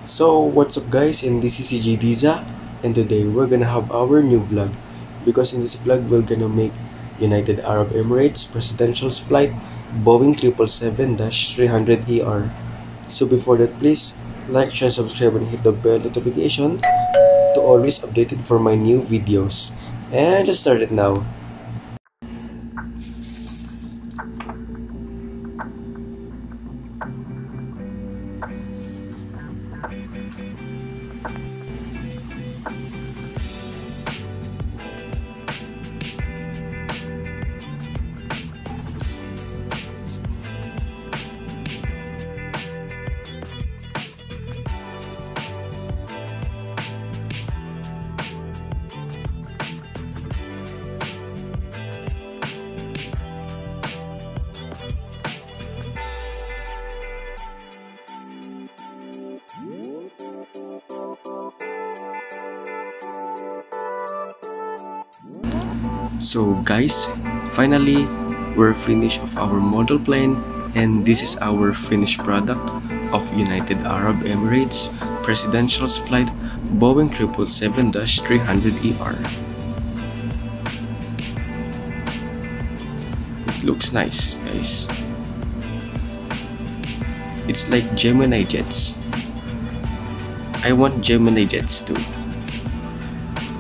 So what's up guys, and this is CJ Diza, and today we're gonna have our new vlog, because in this vlog we're gonna make United Arab Emirates Presidential's flight Boeing 777-300ER. So before that, please like, share, subscribe, and hit the bell notification to always updated for my new videos. And let's start it now. So guys, finally we're finished of our model plane, and this is our finished product of United Arab Emirates Presidential's flight Boeing 777-300ER. It looks nice, guys. It's like Gemini jets. I want Gemini jets too,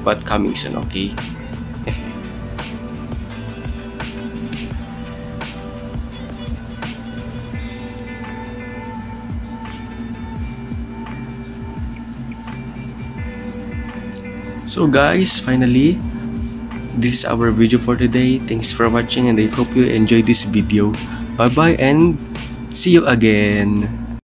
but coming soon, okay? So guys, finally, this is our video for today. Thanks for watching, and I hope you enjoyed this video. Bye bye and see you again.